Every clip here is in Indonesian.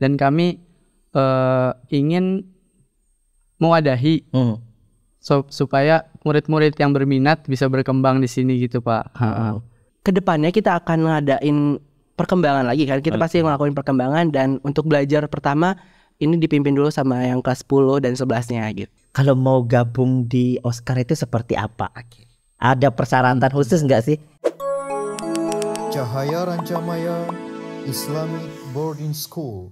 dan kami ingin mewadahi supaya murid-murid yang berminat bisa berkembang di sini gitu Pak. Kedepannya kita akan ngadain perkembangan lagi kan, kita pasti ngelakuin perkembangan, dan untuk belajar pertama ini dipimpin dulu sama yang kelas 10 dan 11-nya gitu. Kalau mau gabung di Oscar itu seperti apa? Ada persyaratan khusus nggak sih? Cahaya Rancamaya Islamic Boarding School.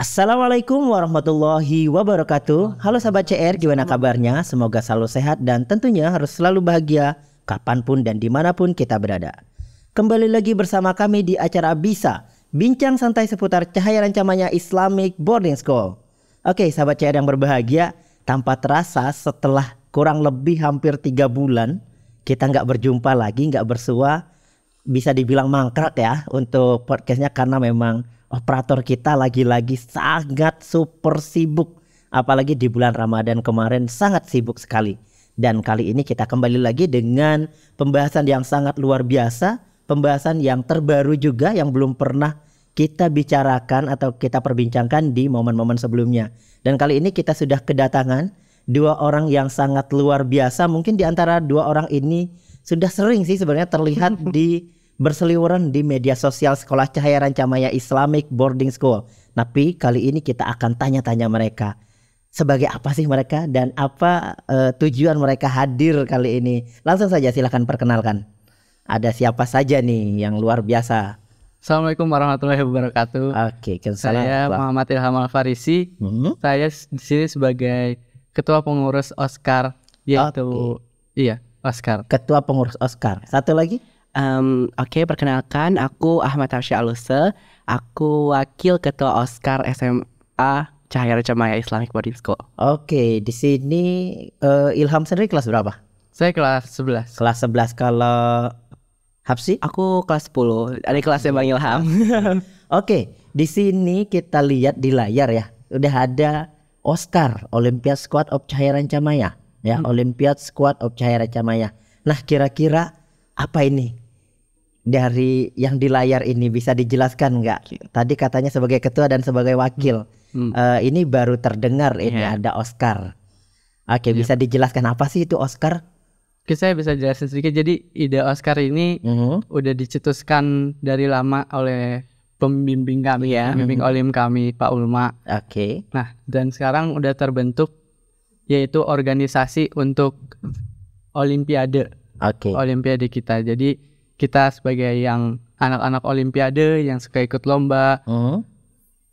Assalamualaikum warahmatullahi wabarakatuh. Halo sahabat CR, gimana kabarnya? Semoga selalu sehat dan tentunya harus selalu bahagia kapanpun dan dimanapun kita berada. Kembali lagi bersama kami di acara Bisa, bincang santai seputar Cahaya Rancamaya Islamic Boarding School. Oke sahabat CR yang berbahagia, tanpa terasa setelah kurang lebih hampir 3 bulan kita nggak berjumpa lagi, nggak bersua. Bisa dibilang mangkrak ya untuk podcastnya, karena memang operator kita lagi-lagi sangat super sibuk. Apalagi di bulan Ramadan kemarin sangat sibuk sekali. Dan kali ini kita kembali lagi dengan pembahasan yang sangat luar biasa, pembahasan yang terbaru juga yang belum pernah kita bicarakan atau kita perbincangkan di momen-momen sebelumnya. Dan kali ini kita sudah kedatangan 2 orang yang sangat luar biasa. Mungkin di antara 2 orang ini sudah sering sih sebenarnya terlihat di berseliweran di media sosial Sekolah Cahaya Rancamaya Islamic Boarding School. Tapi kali ini kita akan tanya-tanya mereka. Sebagai apa sih mereka dan apa tujuan mereka hadir kali ini? Langsung saja silahkan perkenalkan. Ada siapa saja nih yang luar biasa? Assalamualaikum warahmatullahi wabarakatuh. Oke, saya Muhammad Ilham Al-Farisi. Saya di sini sebagai Ketua Pengurus Oscar, yaitu Oscar. Ketua Pengurus Oscar. Satu lagi? Oke, perkenalkan, aku Ahmad Arsya Aluse. Aku wakil ketua Oscar SMA Cahaya Rancamaya Islamic Boarding School. Oke, di sini Ilham sendiri kelas berapa? Saya kelas 11. Kelas 11. Kalau Hapsi? Aku kelas 10. Ada kelasnya Bang Ilham. Oke, di sini kita lihat di layar ya, udah ada Oscar, Olympiad Squad of Cahaya Rancamaya, ya, Olympiad Squad of Cahaya Rancamaya. Nah, kira-kira apa ini? Dari yang di layar ini bisa dijelaskan nggak? Tadi katanya sebagai ketua dan sebagai wakil. Ini baru terdengar ini ada Oscar. Oke, bisa dijelaskan apa sih itu Oscar? Oke, saya bisa jelasin sedikit. Jadi ide Oscar ini udah dicetuskan dari lama oleh pembimbing kami ya, pembimbing Olim kami Pak Ulma. Oke. Nah, dan sekarang udah terbentuk yaitu organisasi untuk Olimpiade. Olimpiade kita. Jadi kita sebagai yang anak-anak Olimpiade yang suka ikut lomba,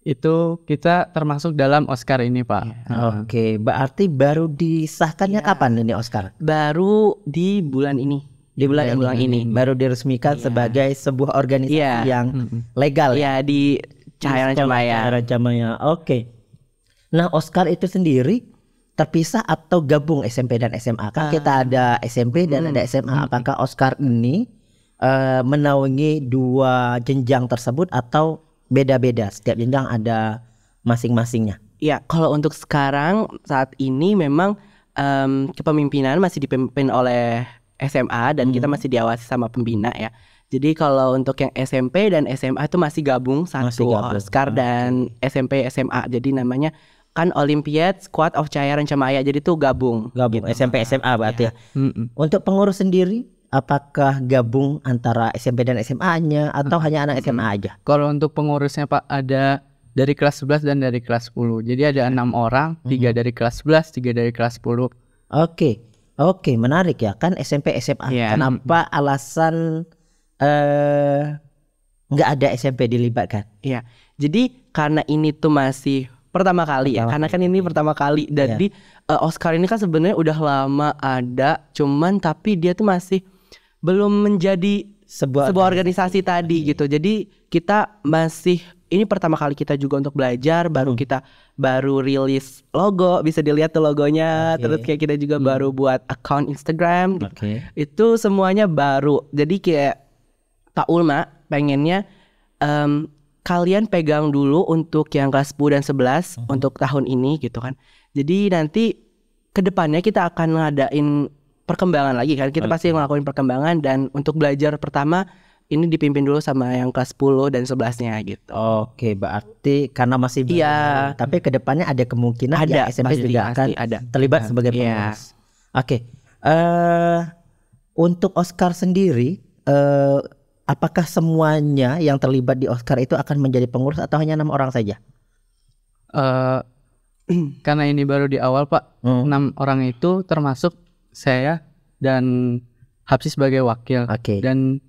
itu kita termasuk dalam Oscar ini Pak. Oke, berarti baru disahkannya kapan ini Oscar? Baru di bulan ini. Di bulan ini. Baru diresmikan sebagai sebuah organisasi yang legal. Iya, di Cahaya Rancamaya. Oke. Nah, Oscar itu sendiri terpisah atau gabung SMP dan SMA? Kan kita ada SMP dan ada SMA. Apakah Oscar ini menaungi 2 jenjang tersebut atau beda-beda? Setiap jenjang ada masing-masingnya. Ya, kalau untuk sekarang saat ini memang kepemimpinan masih dipimpin oleh SMA dan kita masih diawasi sama pembina ya. Jadi kalau untuk yang SMP dan SMA itu masih gabung satu Oscar dan SMP SMA. Jadi namanya kan Olympiad Squad of Cahaya Rancamaya. Jadi tuh gabung gitu. SMP SMA berarti ya. Untuk pengurus sendiri, apakah gabung antara SMP dan SMA-nya atau hanya anak SMA aja? Kalau untuk pengurusnya Pak, ada dari kelas 11 dan dari kelas 10. Jadi ada 6 orang, 3 dari kelas 11, 3 dari kelas 10. Oke, menarik ya. Kan SMP SMA. Kenapa alasan nggak ada SMP dilibatkan? Iya. Jadi karena ini tuh masih pertama kali ya. Karena kan ini pertama kali. Jadi Oscar ini kan sebenarnya udah lama ada, cuman tapi dia tuh masih belum menjadi sebuah organisasi tadi gitu. Jadi kita masih, ini pertama kali kita juga untuk belajar. Kita baru rilis logo, bisa dilihat tuh logonya. Terus kayak kita juga baru buat account Instagram. Itu semuanya baru. Jadi kayak Pak Ulma pengennya kalian pegang dulu untuk yang kelas 10 dan 11 untuk tahun ini gitu kan. Jadi nanti kedepannya kita akan ngadain perkembangan lagi kan. Kita pasti ngelakuin perkembangan, dan untuk belajar pertama ini dipimpin dulu sama yang kelas 10 dan 11-nya gitu. Oke, berarti karena masih baru, Iya. tapi kedepannya ada kemungkinan Ada, ya SMP pasti, juga akan pasti ada. terlibat sebagai Iya. pengurus. Oke, untuk Oscar sendiri, apakah semuanya yang terlibat di Oscar itu akan menjadi pengurus atau hanya 6 orang saja? Karena ini baru di awal Pak, 6 orang itu termasuk saya dan Hapsi sebagai wakil. Oke. Dan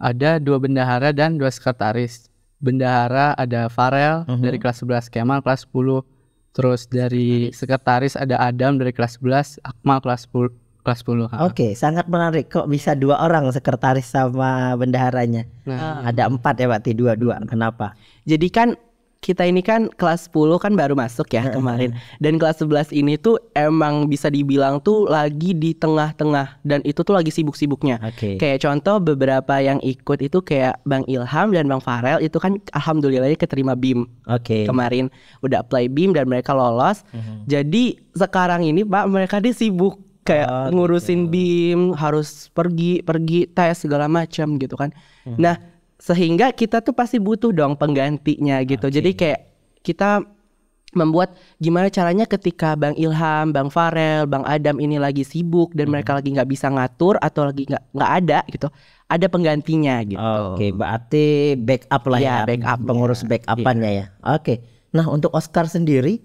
ada 2 bendahara dan 2 sekretaris. Bendahara ada Farel dari kelas 11, Kemal kelas 10. Terus dari sekretaris ada Adam dari kelas 11, Akmal kelas 10. Oke, sangat menarik. Kok bisa 2 orang sekretaris sama bendaharanya? Ada 4 ya berarti 2-2. Kenapa? Jadi kan kita ini kan kelas 10 kan baru masuk ya kemarin. Dan kelas 11 ini tuh emang bisa dibilang tuh lagi di tengah-tengah. Dan itu tuh lagi sibuk-sibuknya. Kayak contoh beberapa yang ikut itu kayak Bang Ilham dan Bang Farel itu kan alhamdulillahnya keterima BIM. Kemarin udah apply BIM dan mereka lolos. Jadi sekarang ini Pak mereka dia sibuk kayak ngurusin BIM, harus pergi tes segala macam gitu kan. Nah, sehingga kita tuh pasti butuh dong penggantinya gitu. Jadi kayak kita membuat gimana caranya ketika Bang Ilham, Bang Farel, Bang Adam ini lagi sibuk dan mereka lagi nggak bisa ngatur atau lagi nggak ada gitu, ada penggantinya gitu. Oke, berarti backup lah ya, backup pengurus backupannya ya. Oke, nah untuk Oscar sendiri,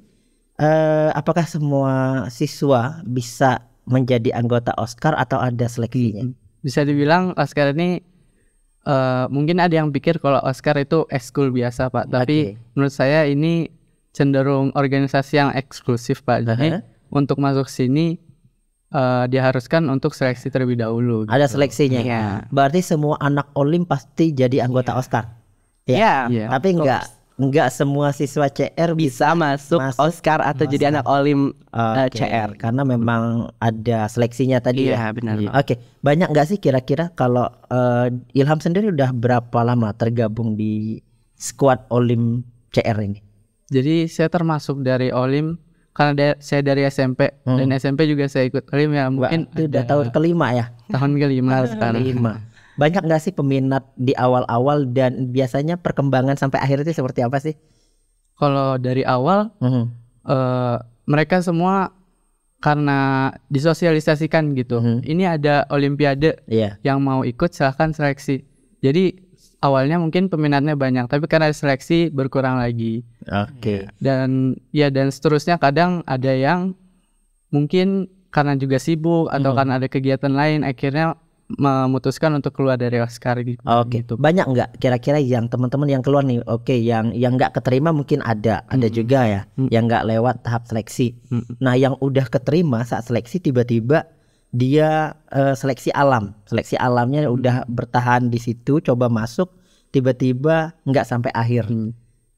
apakah semua siswa bisa menjadi anggota Oscar atau ada seleksinya? Bisa dibilang Oscar ini mungkin ada yang pikir kalau Oscar itu ekskul biasa Pak, tapi menurut saya ini cenderung organisasi yang eksklusif Pak. Jadi untuk masuk sini diharuskan untuk seleksi terlebih dahulu. Ada seleksinya. Berarti semua anak Olim pasti jadi anggota Oscar. Iya. Tapi enggak semua siswa CR bisa masuk Oscar atau jadi anak Olim CR karena memang ada seleksinya tadi ya. Benar. Oke, banyak nggak sih kira-kira kalau Ilham sendiri udah berapa lama tergabung di squad Olim CR ini? Jadi saya termasuk dari Olim karena saya dari SMP dan SMP juga saya ikut Olim ya, mungkin itu udah tahun kelima ya. Tahun kelima sekarang. Banyak nggak sih peminat di awal-awal dan biasanya perkembangan sampai akhir itu seperti apa sih? Kalau dari awal mereka semua karena disosialisasikan gitu. Ini ada Olimpiade yang mau ikut silahkan seleksi. Jadi awalnya mungkin peminatnya banyak, tapi karena seleksi berkurang lagi. Dan seterusnya kadang ada yang mungkin karena juga sibuk atau karena ada kegiatan lain akhirnya memutuskan untuk keluar dari Oscar gitu. Gitu. Banyak nggak kira-kira yang teman-teman yang keluar nih? Yang nggak keterima mungkin ada juga ya, yang nggak lewat tahap seleksi. Nah, yang udah keterima saat seleksi tiba-tiba dia seleksi alamnya udah bertahan di situ, coba masuk, tiba-tiba nggak sampai akhir.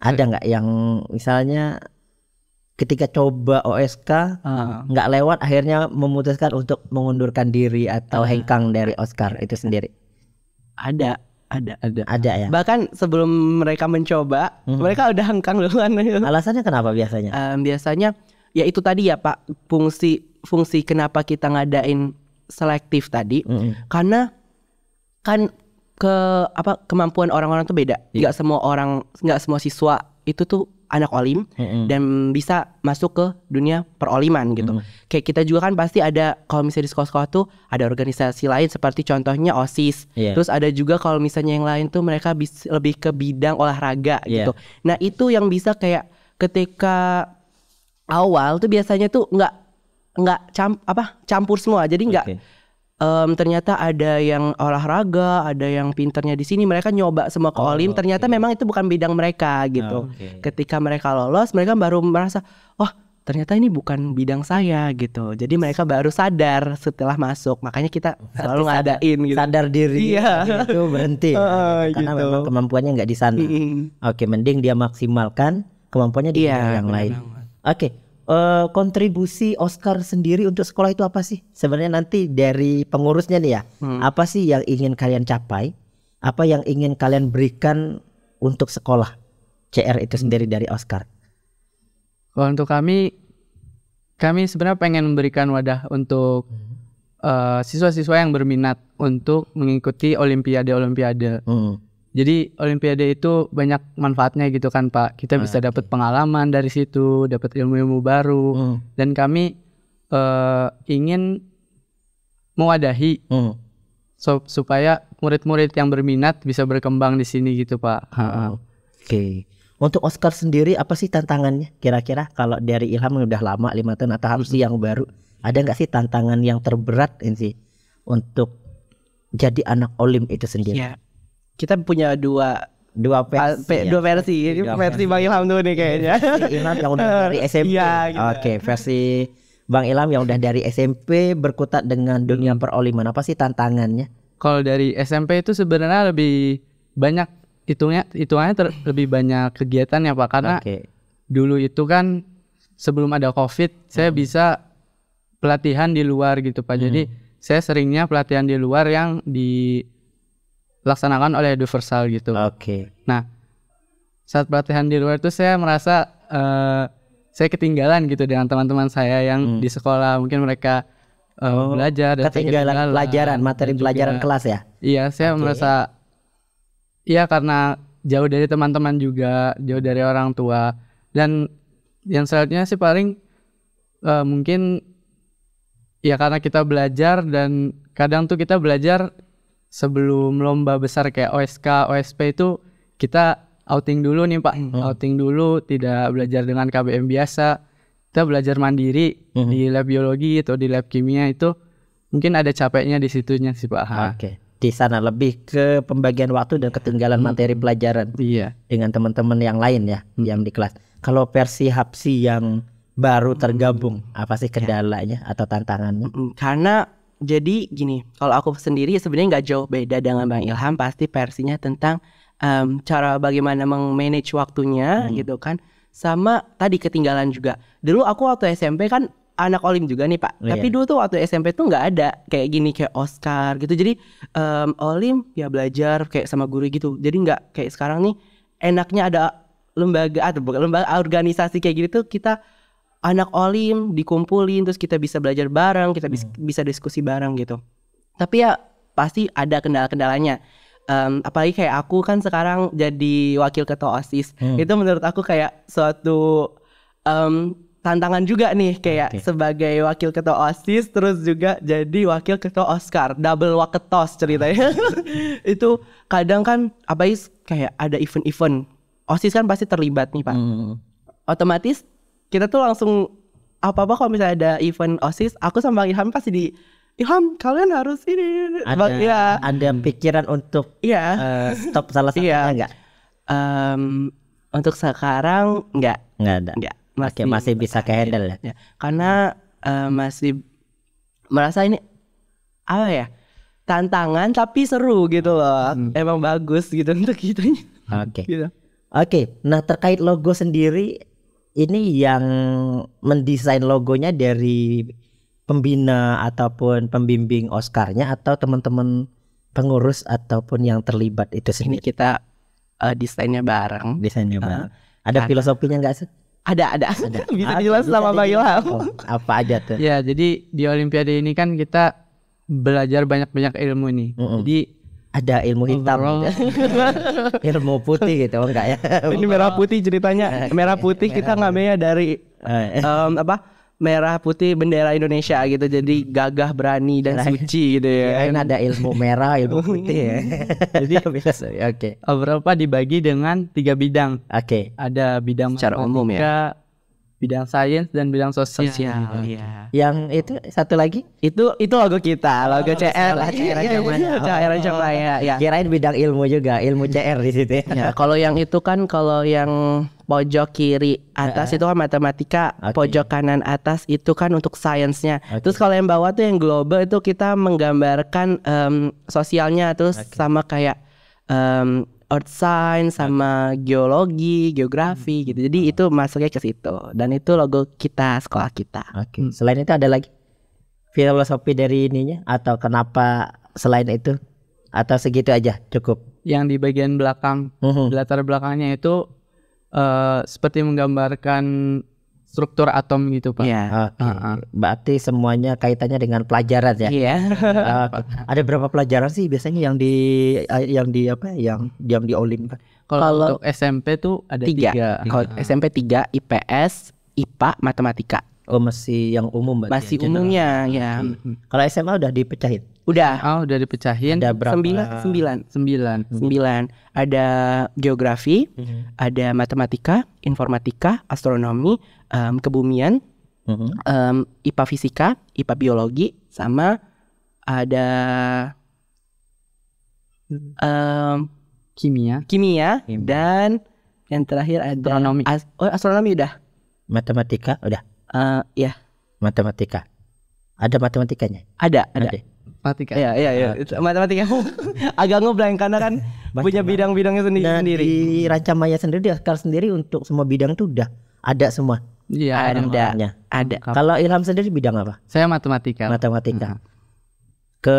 Ada nggak yang misalnya ketika coba OSK nggak lewat akhirnya memutuskan untuk mengundurkan diri atau hengkang dari Oscar itu sendiri? Ada ya. Bahkan sebelum mereka mencoba mereka udah hengkang duluan. Alasannya kenapa biasanya? Biasanya ya itu tadi ya Pak, fungsi kenapa kita ngadain selektif tadi karena kan kemampuan orang-orang tuh beda. Nggak semua siswa itu tuh anak Olim dan bisa masuk ke dunia peroliman gitu. Kayak kita juga kan pasti ada, kalau misalnya di sekolah-sekolah tuh ada organisasi lain seperti contohnya OSIS. Terus ada juga kalau misalnya yang lain tuh mereka bisa lebih ke bidang olahraga gitu. Nah itu yang bisa kayak ketika awal tuh biasanya tuh nggak campur semua. Jadi nggak ternyata ada yang olahraga, ada yang pinternya di sini, mereka nyoba semua ke Olim, ternyata memang itu bukan bidang mereka gitu. Ketika mereka lolos, mereka baru merasa, ternyata ini bukan bidang saya gitu. Jadi mereka baru sadar setelah masuk. Makanya kita selalu ngadain gitu. Sadar diri itu berhenti karena gitu. memang kemampuannya nggak di sana. Mending dia maksimalkan kemampuannya di bidang yang lain. Kontribusi Oscar sendiri untuk sekolah itu apa sih? Sebenarnya nanti dari pengurusnya nih ya, apa sih yang ingin kalian capai? Apa yang ingin kalian berikan untuk sekolah CR itu sendiri dari Oscar? Kalau untuk kami sebenarnya pengen memberikan wadah untuk siswa-siswa yang berminat untuk mengikuti olimpiade. Jadi olimpiade itu banyak manfaatnya gitu kan Pak. Kita bisa dapat pengalaman dari situ, dapat ilmu-ilmu baru. Dan kami ingin mewadahi supaya murid-murid yang berminat bisa berkembang di sini gitu Pak. Oke. Untuk Oscar sendiri apa sih tantangannya kira-kira? Kalau dari Ilham udah lama 5 tahun atau Hamsi yang baru, ada nggak sih tantangan yang terberat ini sih untuk jadi anak Olim itu sendiri? Ya, kita punya dua versi. Ini versi Bang Ilham tuh nih kayaknya. Ilham yang udah dari SMP. Gitu. Oke, versi Bang Ilham yang udah dari SMP berkutat dengan dunia peroliman. Apa sih tantangannya? Kalau dari SMP itu sebenarnya lebih banyak hitungannya lebih banyak kegiatan ya Pak, karena dulu itu kan sebelum ada COVID saya bisa pelatihan di luar gitu Pak. Jadi saya seringnya pelatihan di luar yang dilaksanakan oleh Duversal gitu. Nah, saat pelatihan di luar itu saya merasa saya ketinggalan gitu dengan teman-teman saya yang di sekolah. Mungkin mereka belajar dan ketinggalan pelajaran, materi pelajaran kelas ya? Iya, saya merasa karena jauh dari teman-teman juga, jauh dari orang tua. Dan yang selanjutnya sih paling mungkin ya karena kita belajar, dan kadang tuh kita belajar sebelum lomba besar kayak OSK, OSP itu kita outing dulu nih Pak. Outing dulu, tidak belajar dengan KBM biasa. Kita belajar mandiri di lab biologi atau di lab kimia, itu mungkin ada capeknya di situnya sih Pak. Di sana lebih ke pembagian waktu dan ketinggalan materi pelajaran dengan teman-teman yang lain ya yang di kelas. Kalau versi Hapsi yang baru tergabung, apa sih kendalanya atau tantangannya? Karena jadi gini, kalau aku sendiri sebenarnya nggak jauh beda dengan Bang Ilham. Pasti versinya tentang cara bagaimana meng-manage waktunya gitu kan. Sama tadi ketinggalan juga. Dulu aku waktu SMP kan anak Olim juga nih Pak. Tapi dulu tuh waktu SMP tuh nggak ada kayak gini, kayak Oscar gitu. Jadi Olim ya belajar kayak sama guru gitu. Jadi nggak kayak sekarang nih enaknya ada lembaga atau bukan lembaga, organisasi kayak gitu tuh kita anak Olim dikumpulin, terus kita bisa belajar bareng, kita bisa diskusi bareng gitu. Tapi ya pasti ada kendala-kendalanya. Apalagi kayak aku kan sekarang jadi wakil ketua OSIS. Itu menurut aku kayak suatu tantangan juga nih, kayak sebagai wakil ketua OSIS terus juga jadi wakil ketua Oscar, double waketos ceritanya. Itu kadang kan apalagi kayak ada event-event OSIS kan pasti terlibat nih Pak. Otomatis kita tuh langsung apa-apa kalau misalnya ada event OSIS, aku sama Ilham pasti Ilham kalian harus ini. Ada pikiran untuk stop salah satunya enggak? Untuk sekarang enggak ada. Masih bisa ke-handle ya. Karena masih merasa ini apa ya? Tantangan tapi seru gitu loh. Emang bagus gitu untuk kita. Gitu. Nah, terkait logo sendiri, ini yang mendesain logonya dari pembina ataupun pembimbing Oscarnya atau teman-teman pengurus ataupun yang terlibat itu sendiri? Ini kita desainnya bareng. Ada filosofinya enggak sih? Ada. Bisa jelas sama Bang Ilham. Apa aja tuh? Ya, jadi di Olimpiade ini kan kita belajar banyak-banyak ilmu nih. Jadi ada ilmu hitam, ilmu putih gitu, enggak ya? Ini merah putih ceritanya. Merah putih kita ngambilnya dari merah putih bendera Indonesia gitu. Jadi gagah, berani dan suci gitu ya. Ini ada ilmu merah, ilmu putih ya. Jadi beberapa dibagi dengan 3 bidang. Ada bidang secara umum ya, bidang sains dan bidang sosial. Yang itu satu lagi itu logo kita, logo CR. Kirain bidang ilmu juga, ilmu CR di situ ya. Kalau yang itu kan, kalau yang pojok kiri atas itu kan matematika, pojok kanan atas itu kan untuk sainsnya. Terus kalau yang bawah tuh yang global itu kita menggambarkan sosialnya, terus sama kayak earth science sama geologi, geografi gitu. Jadi itu masuknya ke situ, dan itu logo kita, sekolah kita. Selain itu ada lagi filosofi dari ininya, atau kenapa selain itu, atau segitu aja cukup? Yang di bagian belakang, di latar belakangnya itu seperti menggambarkan struktur atom gitu Pak. Iya. Oke. Berarti semuanya kaitannya dengan pelajaran ya. Iya. Oke. Ada berapa pelajaran sih biasanya yang di Olim kan? Kalau Untuk SMP tuh ada 3. Kalau SMP 3, IPS, IPA, matematika. Oh, masih yang umum berarti. Masih ya, general. umumnya ya. Kalau SMA udah dipecahin. Udah. Udah dipecahin. Ada berapa? 9. 9. Ada geografi, ada matematika, informatika, astronomi, kebumian, IPA fisika, IPA biologi, sama ada Kimia. dan yang terakhir ada Astronomi. Astronomi udah. Matematika udah. Ya, Matematika. Ada matematikanya? ada. Matematika. Iya. Itu matematika. Agak ngeblank karena kan punya bidang-bidangnya Nah, sendiri. di Rancamaya sendiri, di Oscar sendiri untuk semua bidang tuh udah ada semua. Iya, Ada. Kalau Ilham sendiri bidang apa? Saya matematika. Matematika. Ke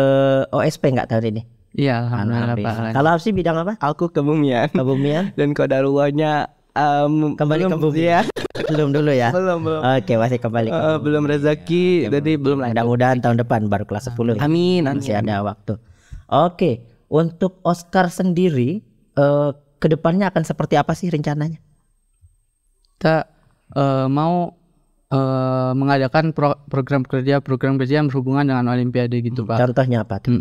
OSP nggak tahun ini? Iya, alhamdulillah Pak. Kalau Hafsi bidang apa? Aku kebumian. Kebumian. Dan kodarullahnya Kembali ke bumi. Ya. Belum dulu ya. Belum. Oke, masih kembali. Ke bumi. Belum rezeki, jadi belum lanjut. Mudah-mudahan tahun depan baru kelas 10 ya. Amin. Masih ada waktu. Oke, untuk Oscar sendiri kedepannya akan seperti apa sih rencananya? Kita mau mengadakan program kerja yang berhubungan dengan Olimpiade gitu Pak. Contohnya apa tuh?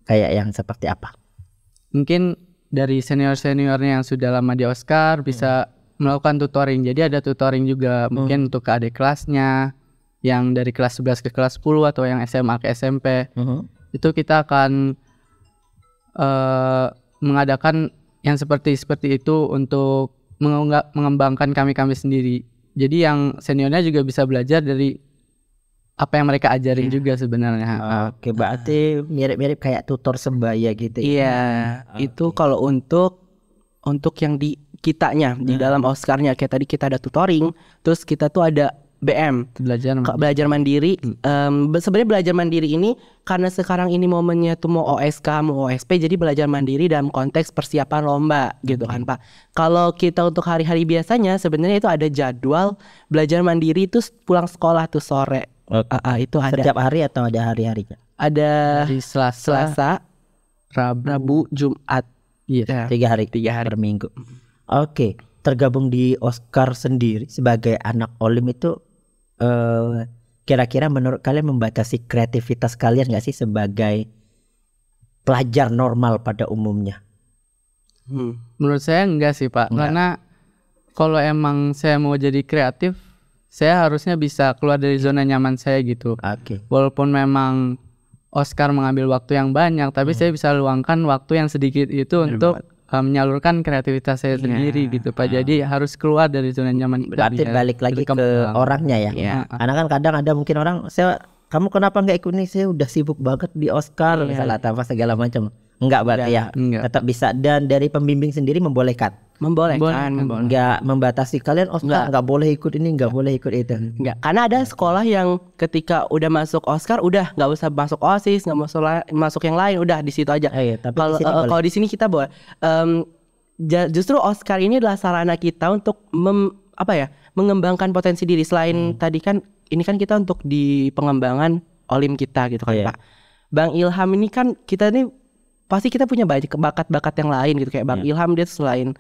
Kayak yang seperti apa? Mungkin dari senior-seniornya yang sudah lama di Oscar bisa melakukan tutoring. Jadi ada tutoring juga mungkin untuk ke adik kelasnya yang dari kelas 11 ke kelas 10 atau yang SMA ke SMP. Itu kita akan mengadakan yang seperti itu untuk mengembangkan kami sendiri. Jadi yang seniornya juga bisa belajar dari apa yang mereka ajarin juga sebenarnya. Oke, berarti mirip-mirip kayak tutor sebaya gitu. Iya, itu kalau untuk yang di kitanya di dalam Oscarnya kayak tadi kita ada tutoring, terus kita tuh ada BM, belajar mandiri. Sebenarnya belajar mandiri ini karena sekarang ini momennya tuh mau OSK, mau OSP, jadi belajar mandiri dalam konteks persiapan lomba gitu kan Pak. Kalau kita untuk hari-hari biasanya sebenarnya itu ada jadwal belajar mandiri itu pulang sekolah tuh sore. Itu ada. Setiap hari atau ada hari-harinya? Ada di Selasa, Rabu, Jumat. Iya, 3 hari per minggu. Oke, tergabung di Oscar sendiri sebagai anak Olim itu kira-kira menurut kalian membatasi kreativitas kalian nggak sih sebagai pelajar normal pada umumnya? Menurut saya enggak sih Pak, karena kalau emang saya mau jadi kreatif, saya harusnya bisa keluar dari zona nyaman saya gitu. Walaupun memang Oscar mengambil waktu yang banyak, tapi saya bisa luangkan waktu yang sedikit itu untuk menyalurkan kreativitas saya sendiri gitu Pak. Jadi harus keluar dari zona nyaman. Berarti balik lagi ke orangnya ya. Karena kan kadang ada mungkin orang, kamu kenapa nggak ikut nih? Saya udah sibuk banget di Oscar, misalnya apa segala macam. Enggak berarti ya. Tetap bisa, dan dari pembimbing sendiri membolehkan. Enggak membatasi kalian Oscar enggak boleh ikut ini, enggak boleh ikut itu. Enggak, karena ada sekolah yang ketika udah masuk Oscar udah enggak usah masuk OSIS, enggak masuk yang lain, udah di situ aja. Kalau di sini kita boleh. Justru Oscar ini adalah sarana kita untuk mengembangkan potensi diri. Selain tadi kan ini kan kita untuk di pengembangan Olim kita gitu kan Pak. Bang Ilham ini kan kita ini pasti kita punya banyak bakat-bakat yang lain gitu, kayak Bang Ilham dia selain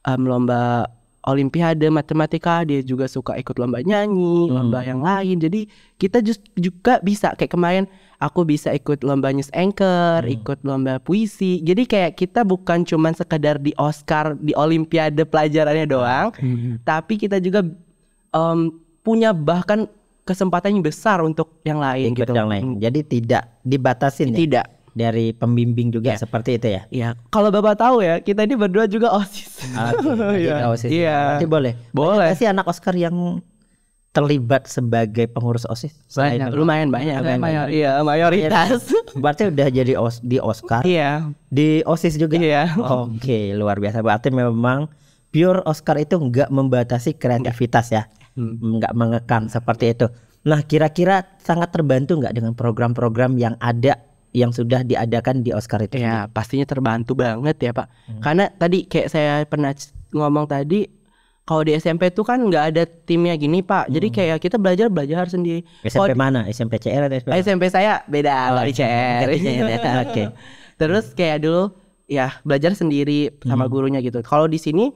lomba Olimpiade matematika, dia juga suka ikut lomba nyanyi, lomba yang lain. Jadi kita juga bisa, kayak kemarin aku bisa ikut lomba news anchor, ikut lomba puisi. Jadi kayak kita bukan cuman sekedar di Oscar, di Olimpiade pelajarannya doang, tapi kita juga punya bahkan kesempatan yang besar untuk yang lain gitu. Jadi tidak dibatasin tidak. Dari pembimbing juga seperti itu ya. Iya. Kalau Bapak tahu ya, kita ini berdua juga OSIS. OSIS. Iya. Berarti boleh. Boleh. Sih anak Oscar yang terlibat sebagai pengurus OSIS? Lumayan banyak. Iya, mayoritas. Berarti udah jadi di Oscar. Iya. Di OSIS juga. Iya. Oke, luar biasa. Berarti memang pure Oscar itu enggak membatasi kreativitas ya. Enggak mengekang seperti itu. Nah, kira-kira sangat terbantu enggak dengan program-program yang ada, yang sudah diadakan di Oscar itu? Ya pastinya terbantu banget ya Pak. Karena tadi kayak saya pernah ngomong tadi, Kalau di SMP tuh kan nggak ada timnya gini Pak. Jadi kayak kita belajar sendiri. SMP mana? SMP CR atau SMP? SMP saya beda nggak di CR. Oke. Terus kayak dulu ya belajar sendiri sama gurunya gitu. Kalau di sini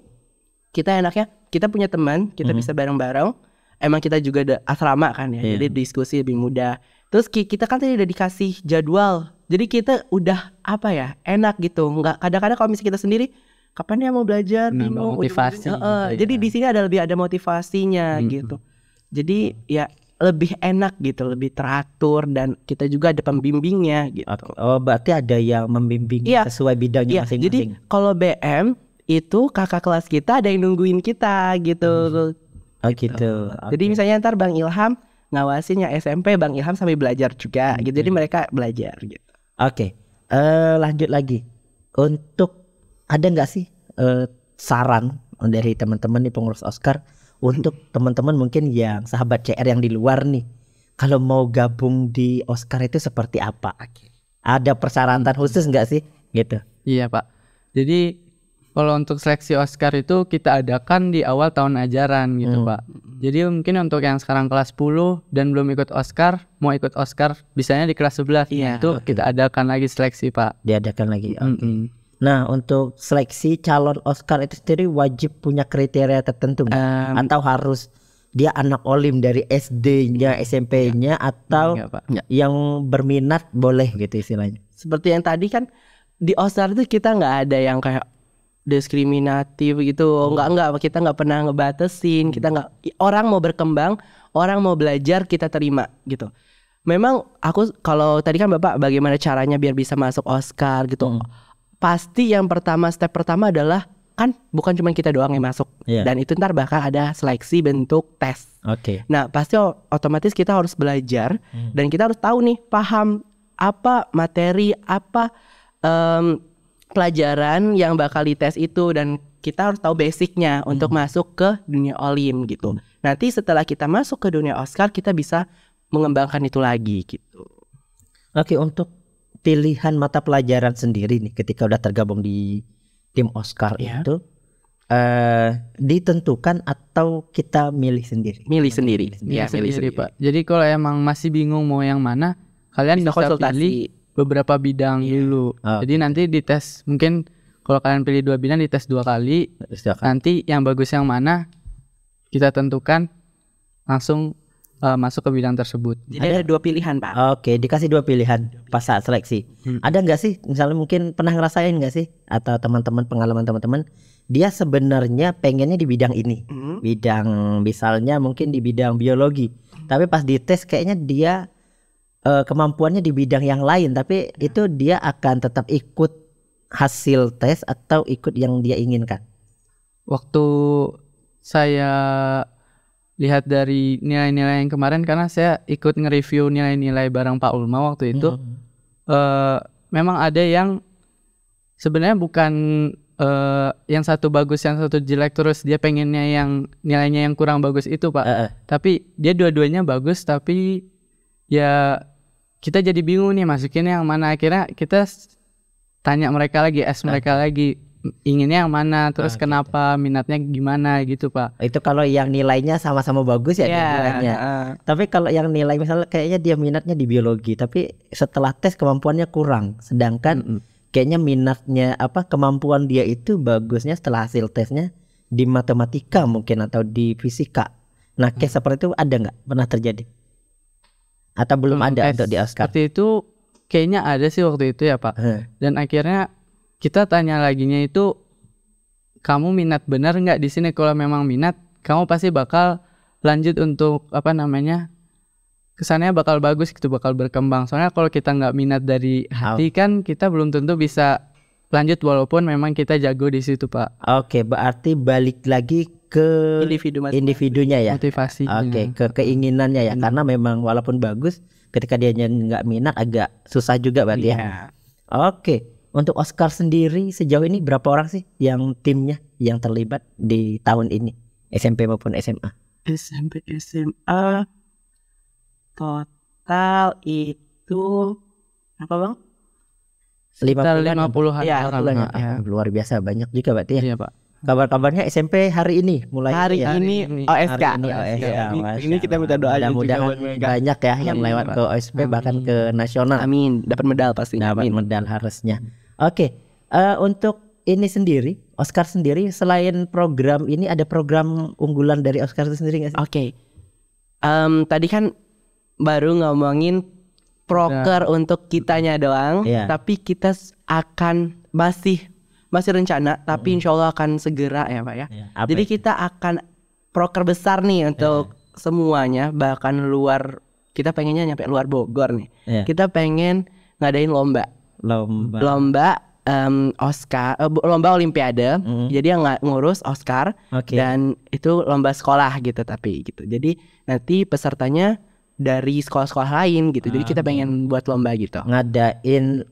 kita enaknya kita punya teman, kita bisa bareng-bareng. Emang kita juga ada asrama kan ya. Jadi diskusi lebih mudah. Terus kita kan tadi udah dikasih jadwal. Jadi kita udah apa ya, enak gitu. Nggak kadang-kadang kalau misalnya kita sendiri kapan dia mau belajar, motivasi. Jadi di sini lebih ada motivasinya gitu. Jadi ya lebih enak gitu, lebih teratur dan kita juga ada pembimbingnya gitu. Oh, berarti ada yang membimbing sesuai bidangnya masing-masing. Jadi kalau BM itu kakak kelas kita ada yang nungguin kita gitu. Oh gitu. Jadi misalnya ntar Bang Ilham ngawasin yang SMP, Bang Ilham sambil belajar juga gitu. Jadi mereka belajar gitu. Oke. Lanjut lagi. Untuk ada nggak sih saran dari teman-teman nih pengurus Oscar untuk teman-teman mungkin yang sahabat CR yang di luar nih, kalau mau gabung di Oscar itu seperti apa? Ada persyaratan khusus nggak sih? Gitu. Iya Pak. Jadi kalau untuk seleksi Oscar itu kita adakan di awal tahun ajaran gitu Pak. Jadi mungkin untuk yang sekarang kelas 10 dan belum ikut Oscar, mau ikut Oscar bisanya di kelas 11 itu kita adakan lagi seleksi Pak. Diadakan lagi. Nah, untuk seleksi calon Oscar itu sendiri wajib punya kriteria tertentu atau harus dia anak Olim dari SD-nya, SMP-nya atau yang berminat boleh gitu istilahnya. Seperti yang tadi kan di Oscar itu kita nggak ada yang kayak diskriminatif gitu. Enggak, kita nggak pernah ngebatasin, kita nggak, orang mau berkembang, orang mau belajar kita terima gitu. Memang aku kalau tadi kan Bapak bagaimana caranya biar bisa masuk Oscar gitu. Pasti yang step pertama adalah kan bukan cuma kita doang yang masuk dan itu ntar bakal ada seleksi bentuk tes. Nah pasti otomatis kita harus belajar dan kita harus tahu nih paham apa materi apa pelajaran yang bakal dites itu dan kita harus tahu basicnya untuk masuk ke dunia Olim gitu. Nanti setelah kita masuk ke dunia Oscar kita bisa mengembangkan itu lagi gitu. Oke, untuk pilihan mata pelajaran sendiri nih ketika udah tergabung di tim Oscar itu ditentukan atau kita milih sendiri? Milih sendiri Pak. Jadi kalau emang masih bingung mau yang mana, kalian bisa pilih beberapa bidang dulu. Jadi nanti dites, mungkin kalau kalian pilih 2 bidang dites 2 kali. Nanti yang bagus yang mana kita tentukan langsung masuk ke bidang tersebut. Jadi ada 2 pilihan Pak. Oke, dikasih 2 pilihan pas saat seleksi. Ada nggak sih misalnya mungkin pernah ngerasain nggak sih atau teman-teman pengalaman teman-teman dia sebenarnya pengennya di bidang ini, bidang misalnya mungkin di bidang biologi, tapi pas dites kayaknya dia kemampuannya di bidang yang lain, tapi itu dia akan tetap ikut hasil tes atau ikut yang dia inginkan. Waktu saya lihat dari nilai-nilai yang kemarin, karena saya ikut nge-review nilai-nilai bareng Pak Ulma waktu itu, memang ada yang sebenarnya bukan yang satu bagus yang satu jelek terus dia pengennya yang nilainya yang kurang bagus itu Pak. Tapi dia dua-duanya bagus, tapi ya kita jadi bingung nih masukinnya yang mana. Akhirnya kita tanya mereka lagi, mereka lagi inginnya yang mana, terus kenapa, minatnya gimana gitu Pak. Itu kalau yang nilainya sama-sama bagus ya nilainya. Tapi kalau yang nilai misalnya kayaknya dia minatnya di biologi, tapi setelah tes kemampuannya kurang, sedangkan kayaknya minatnya kemampuan dia itu bagusnya setelah hasil tesnya di matematika mungkin atau di fisika. Nah case seperti itu ada nggak, pernah terjadi atau belum ada untuk di Oscar? Seperti itu kayaknya ada sih waktu itu ya Pak. Dan akhirnya kita tanya laginya itu, kamu minat benar nggak di sini? Kalau memang minat, kamu pasti bakal lanjut untuk kesannya bakal bagus gitu, bakal berkembang. Soalnya kalau kita nggak minat dari hati kan kita belum tentu bisa lanjut walaupun memang kita jago di situ Pak. Oke, berarti balik lagi ke individunya ya. Motivasi. Oke, ke keinginannya ya. Karena memang walaupun bagus, ketika dia nggak minat agak susah juga berarti ya. Oke. Untuk Oscar sendiri sejauh ini berapa orang sih yang timnya yang terlibat di tahun ini, SMP maupun SMA? SMP SMA total itu apa Bang? 50-an orang. Ya, luar biasa banyak juga berarti ya. Iya Pak. Kabar-kabarnya SMP hari ini mulai Hari ya. ini OSK. Hari ini OSK. Ini kita minta doa Mudah-mudahan banyak ya yang lewat ke OSP bahkan ke nasional. Amin, dapat medal pasti. Dapat medal harusnya. Oke, untuk ini sendiri, Oscar sendiri selain program ini ada program unggulan dari Oscar itu sendiri nggak sih? Oke. Tadi kan baru ngomongin proker untuk kitanya doang, tapi kita akan masih rencana, tapi insya Allah akan segera ya Pak ya. Jadi kita akan proker besar nih untuk semuanya, bahkan kita pengennya nyampe luar Bogor nih. Kita pengen ngadain lomba Oscar, lomba Olimpiade. Jadi yang ngurus Oscar dan itu lomba sekolah gitu, tapi gitu. Jadi nanti pesertanya dari sekolah-sekolah lain gitu. Jadi kita pengen buat lomba gitu. Ngadain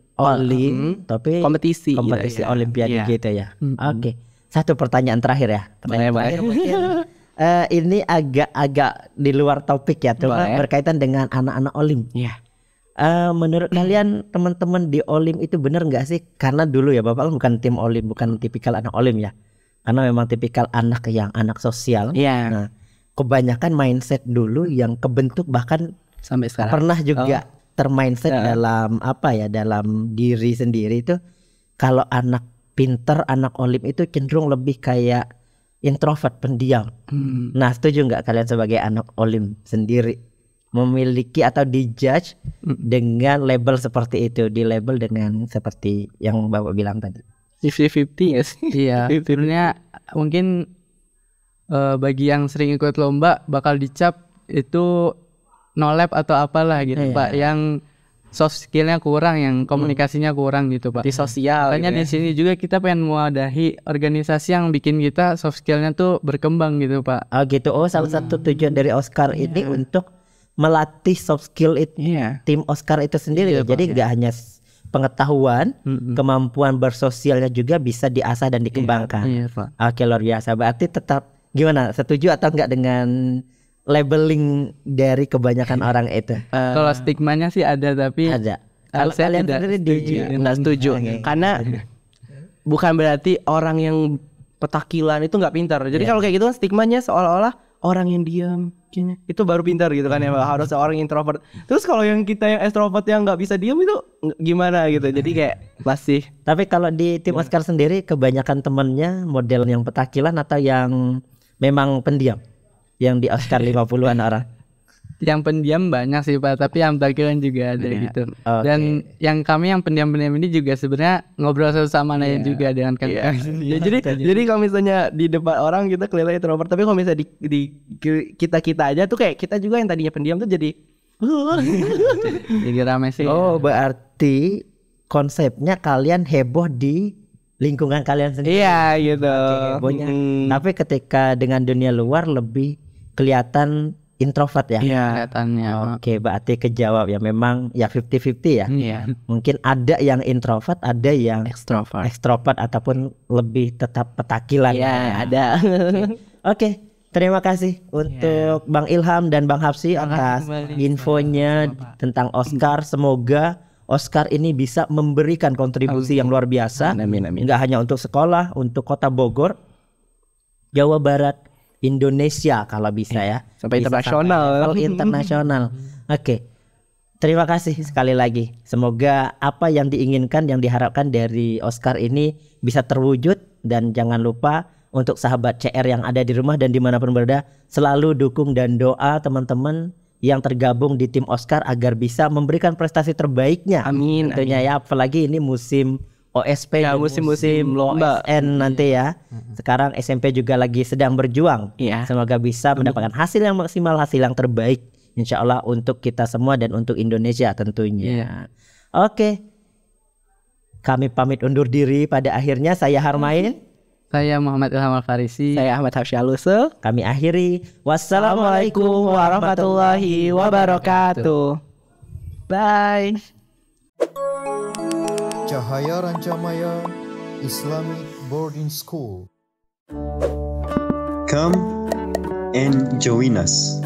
tapi kompetisi gitu, Olimpiade gitu ya. Oke. Satu pertanyaan terakhir ya. Ini agak di luar topik ya, berkaitan dengan anak-anak Olim. Menurut kalian teman-teman di Olim itu benar nggak sih? Karena dulu ya Bapak bukan tim Olim, bukan tipikal anak Olim ya. Karena memang tipikal anak yang anak sosial. Nah, kebanyakan mindset dulu yang kebentuk bahkan sampai sekarang. Pernah juga termindset dalam diri sendiri itu kalau anak pinter, anak Olim itu cenderung lebih kayak introvert, pendiam. Nah, setuju nggak kalian sebagai anak Olim sendiri memiliki atau dijudge dengan label seperti itu, di label dengan seperti yang Bapak bilang tadi? 50-50 ya sih. Iya, sebenarnya mungkin bagi yang sering ikut lomba bakal dicap itu no lab atau apalah gitu Pak, yang soft skillnya kurang, yang komunikasinya kurang gitu Pak. Di sosial. Makanya di sini juga kita pengen mewadahi organisasi yang bikin kita soft skillnya tuh berkembang gitu Pak. Oh gitu. Oh, salah satu tujuan dari Oscar ini untuk melatih soft skill itu, tim Oscar itu sendiri. Jadi nggak hanya pengetahuan, kemampuan bersosialnya juga bisa diasah dan dikembangkan. Oke, luar biasa. Berarti tetap gimana? Setuju atau enggak dengan labeling dari kebanyakan orang itu? Kalau stigmanya sih ada, tapi ada. Kalau kalian sendiri nggak setuju, karena bukan berarti orang yang petakilan itu nggak pintar. Jadi kalau kayak gitu kan stigmanya seolah-olah orang yang diam itu baru pintar gitu kan ya, harus orang introvert. Terus kalau yang kita yang extrovert yang nggak bisa diam itu gimana gitu? Jadi kayak masih. Tapi kalau di tim Oscar sendiri kebanyakan temennya model yang petakilan atau yang memang pendiam? Yang di Oscar 50-an orang. Yang pendiam banyak sih Pak, tapi yang petakilan juga ada gitu. Dan yang kami yang pendiam-pendiam ini juga sebenarnya ngobrol sama lain juga dengan kalian. Jadi kalau misalnya di depan orang kita kelihatan introvert, tapi kalau misalnya di kita aja tuh kayak kita juga yang tadinya pendiam tuh jadi ramai sih. Oh, berarti konsepnya kalian heboh di lingkungan kalian sendiri. Iya gitu. Hebohnya. Tapi ketika dengan dunia luar lebih kelihatan introvert ya. Iya, kelihatannya. Oke, berarti kejawab ya, memang ya 50-50 ya. Mungkin ada yang introvert, ada yang extrovert ataupun lebih tetap petakilan. Iya, ada. Oke, terima kasih untuk Bang Ilham dan Bang Hapsi atas infonya tentang Oscar. Semoga Oscar ini bisa memberikan kontribusi yang luar biasa. Amin. Enggak hanya untuk sekolah, untuk Kota Bogor, Jawa Barat, Indonesia kalau bisa ya. Sampai internasional. Internasional. Oke. Terima kasih sekali lagi. Semoga apa yang diinginkan, yang diharapkan dari Oscar ini bisa terwujud. Dan jangan lupa untuk sahabat CR yang ada di rumah dan dimanapun berada, selalu dukung dan doa teman-teman yang tergabung di tim Oscar agar bisa memberikan prestasi terbaiknya. Amin. Tentunya ya, apalagi ini musim OSP ya, musim lomba OSN nanti ya. Sekarang SMP juga lagi sedang berjuang. Semoga bisa mendapatkan hasil yang maksimal, hasil yang terbaik, insya Allah untuk kita semua dan untuk Indonesia tentunya. Oke, kami pamit undur diri pada akhirnya. Saya Harmain. Saya Muhammad Ilham Al-Farisi. Saya Ahmad Hafsyaluse. Kami akhiri. Wassalamualaikum warahmatullahi wabarakatuh. Bye. Cahaya Rancamaya Islamic Boarding School. Come and join us.